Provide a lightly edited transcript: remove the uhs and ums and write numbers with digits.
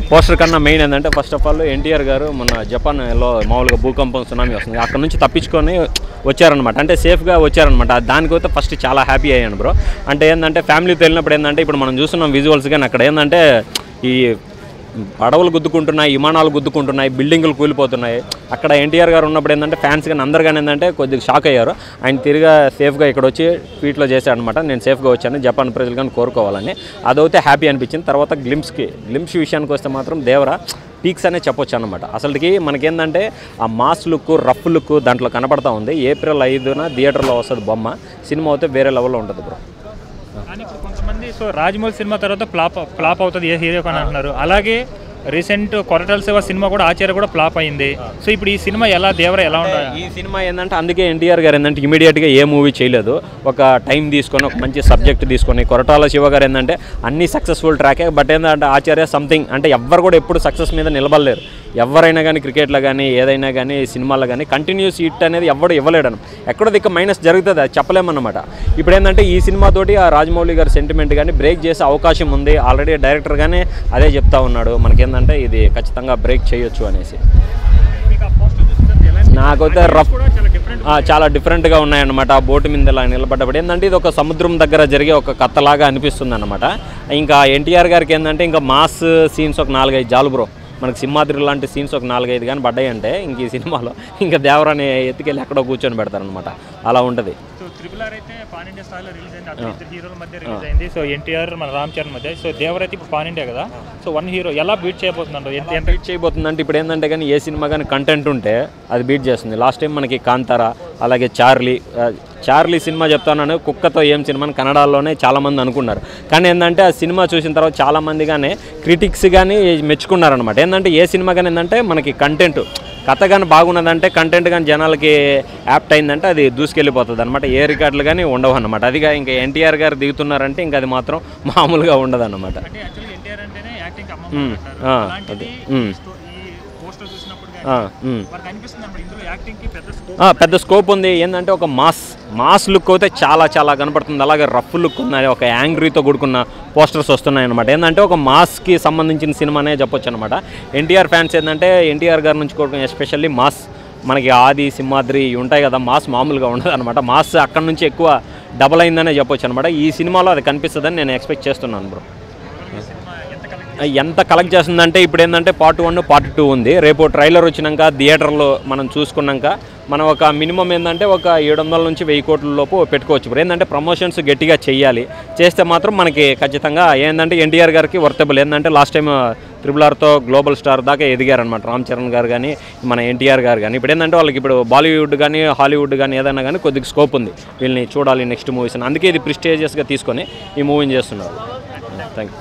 Poster కన్నా main ఏంటంటే first of all NTR గారు మొన్న జపాన్లో మామూలుగా భూకంపం సునామీ వస్తుంది అక్కడ నుంచి తప్పించుకొని వచ్చారనమాట. అంటే సేఫ్గా వచ్చారనమాట. దానికైతే ఫస్ట్ చాలా హ్యాపీ అయ్యాను బ్రో. అంటే ఏంటంటే ఫ్యామిలీతో వెళ్ళినప్పుడు ఏంటంటే ఇప్పుడు మనం చూస్తున్నాం విజువల్స్ కానీ అక్కడ ఏంటంటే ఈ పడవలు గుద్దుకుంటున్నాయి, విమానాలు గుద్దుకుంటున్నాయి, బిల్డింగులు కూలిపోతున్నాయి. అక్కడ ఎన్టీఆర్ గారు ఉన్నప్పుడు ఏంటంటే ఫ్యాన్స్ కానీ అందరు కానీ ఏంటంటే కొద్దిగా షాక్ అయ్యారు. ఆయన తిరిగా సేఫ్గా ఇక్కడ వచ్చి ట్వీట్లో చేశాడనమాట. నేను సేఫ్గా వచ్చాను, జపాన్ ప్రజలు కానీ కోరుకోవాలని. అదైతే హ్యాపీ అనిపించింది. తర్వాత గ్లిమ్స్ విషయానికి వస్తే మాత్రం దేవరా పీక్స్ అనే చెప్పొచ్చు అనమాట. అసలుకి మనకేంటంటే ఆ మాస్ లుక్, రఫ్ లుక్ దాంట్లో కనపడతా ఉంది. April 5న థియేటర్లో వస్తుంది బొమ్మ. సినిమా అయితే వేరే లెవెల్లో ఉంటుంది బ్రో. కానీ ఇప్పుడు కొంతమంది రాజమౌళి సినిమా తర్వాత ఫ్లాప్ అవుతుంది ఏ హీరో అని అంటున్నారు. అలాగే రీసెంట్ కొరటాల శివ సినిమా కూడా ఆచార్య కూడా ఫ్లాప్ అయింది. సో ఇప్పుడు ఈ సినిమా దేవర ఎలా ఉండాలి? ఈ సినిమా ఏంటంటే అందుకే ఎన్టీఆర్ గారు ఏంటంటే ఇమీడియట్గా ఏ మూవీ చేయలేదు. ఒక టైం తీసుకొని ఒక మంచి సబ్జెక్ట్ తీసుకొని కొరటాల శివ గారు ఏంటంటే అన్ని సక్సెస్ఫుల్ ట్రాకే. బట్ ఏంటంటే ఆచార్య సంథింగ్ అంటే ఎవ్వరు కూడా ఎప్పుడు సక్సెస్ మీద నిలబడలేరు. ఎవరైనా కానీ క్రికెట్లో కానీ ఏదైనా కానీ సినిమాలో కానీ కంటిన్యూస్ హిట్ అనేది ఎవడు ఇవ్వలేడను. ఎక్కడో దిక్కు మైనస్ జరుగుతుంది, అది చెప్పలేమన్నమాట. ఇప్పుడు ఏంటంటే ఈ సినిమాతోటి ఆ రాజమౌళి గారి సెంటిమెంట్ కానీ బ్రేక్ చేసే అవకాశం ఉంది. ఆల్రెడీ డైరెక్టర్ కానీ అదే చెప్తా ఉన్నాడు మనకేంటంటే ఇది ఖచ్చితంగా బ్రేక్ చేయొచ్చు అనేసి. నాకైతే రఫ్ చాలా డిఫరెంట్గా ఉన్నాయన్నమాట. ఆ బోటు మీద ఇలా నిలబడ్డప్పుడు ఏంటంటే ఇది ఒక సముద్రం దగ్గర జరిగే ఒక కథలాగా అనిపిస్తుంది అనమాట. ఇంకా ఎన్టీఆర్ గారికి ఏంటంటే ఇంకా మాస్ సీన్స్ ఒక 4-5 జాలు బ్రో. మనకు సింహాద్రి లాంటి సీన్స్ ఒక 4-5 కానీ పడ్డాయి అంటే ఇంక ఈ సినిమాలో ఇంకా దేవరాని ఎత్తుకెళ్ళి ఎక్కడో కూర్చొని పెడతారనమాట. అలా ఉంటుంది. హీరోల మధ్య రిలీజ్ అయింది. సో ఎన్టీఆర్ మన రామ్ చరణ్ మధ్య. సో దేవర అయితే ఇప్పుడు పాన్ ఇండియా కదా. సో వన్ హీరో ఎలా బీట్ చేయబోతుందంట? ఎంత బీట్ చేయబోతుందంటే ఇప్పుడు ఏంటంటే కానీ ఏ సినిమా కానీ కంటెంట్ ఉంటే అది బీట్ చేస్తుంది. లాస్ట్ టైం మనకి కాంతారా, అలాగే చార్లీ సినిమా చెప్తాను, కుక్కతో ఏం సినిమా అని కన్నడలోనే చాలామంది అనుకున్నారు. కానీ ఏంటంటే ఆ సినిమా చూసిన తర్వాత చాలామంది కానీ క్రిటిక్స్ కానీ మెచ్చుకున్నారనమాట. ఏంటంటే ఏ సినిమా కానీ ఏంటంటే మనకి కంటెంట్ కథ కానీ బాగున్నదంటే కంటెంట్ కానీ జనాలకి యాప్ట్ అయిందంటే అది దూసుకెళ్ళిపోతుంది అనమాట. ఏ రికార్డులు కానీ ఉండవు అన్నమాట. అదిగా ఇంకా ఎన్టీఆర్ గారు దిగుతున్నారంటే ఇంకా అది మాత్రం మామూలుగా ఉండదు అన్నమాట. పెద్ద స్కోప్ ఉంది. ఏంటంటే ఒక మాస్ లుక్ అయితే చాలా కనపడుతుంది. అలాగే రఫ్ లుక్ ఉంది. ఒక యాంగ్రీతో కూడుకున్న పోస్టర్స్ వస్తున్నాయి అనమాట. ఏంటంటే ఒక మాస్కి సంబంధించిన సినిమానే చెప్పొచ్చు అనమాట. ఎన్టీఆర్ ఫ్యాన్స్ ఏంటంటే ఎన్టీఆర్ గారి నుంచి కూడా ఎస్పెషల్లీ మాస్ మనకి ఆది, సింహాద్రి ఉంటాయి కదా, మాస్ మామూలుగా ఉండదు అనమాట. మాస్ అక్కడ నుంచి ఎక్కువ డబల్ అయిందనే చెప్పొచ్చు అనమాట. ఈ సినిమాలో అది కనిపిస్తుందని నేను ఎక్స్పెక్ట్ చేస్తున్నాను బ్రో. ఎంత కలెక్ట్ చేస్తుందంటే ఇప్పుడు ఏంటంటే Part 1, Part 2 ఉంది. రేపు ట్రైలర్ వచ్చినాక థియేటర్లో మనం చూసుకున్నాక మనం ఒక మినిమం ఏంటంటే ఒక 700 నుంచి 1000 కోట్ల లోపు పెట్టుకోవచ్చు. ఇప్పుడు ఏంటంటే ప్రమోషన్స్ గట్టిగా చేస్తే మాత్రం మనకి ఖచ్చితంగా ఏంటంటే ఎన్టీఆర్ గారికి వర్తబుల్. ఏంటంటే లాస్ట్ టైం RRRతో గ్లోబల్ స్టార్ దాకా ఎదిగారనమాట రామ్ చరణ్ గారు కానీ మన ఎన్టీఆర్ గారు కానీ. ఇప్పుడు ఏంటంటే వాళ్ళకి ఇప్పుడు బాలీవుడ్ కానీ హాలీవుడ్ కానీ ఏదైనా కానీ కొద్దిగా స్కోప్ ఉంది. వీళ్ళని చూడాలి నెక్స్ట్ మూవీస్. అందుకే ఇది ప్రిస్టేజియస్గా తీసుకొని ఈ మూవీని చేస్తున్నారు. Thank you.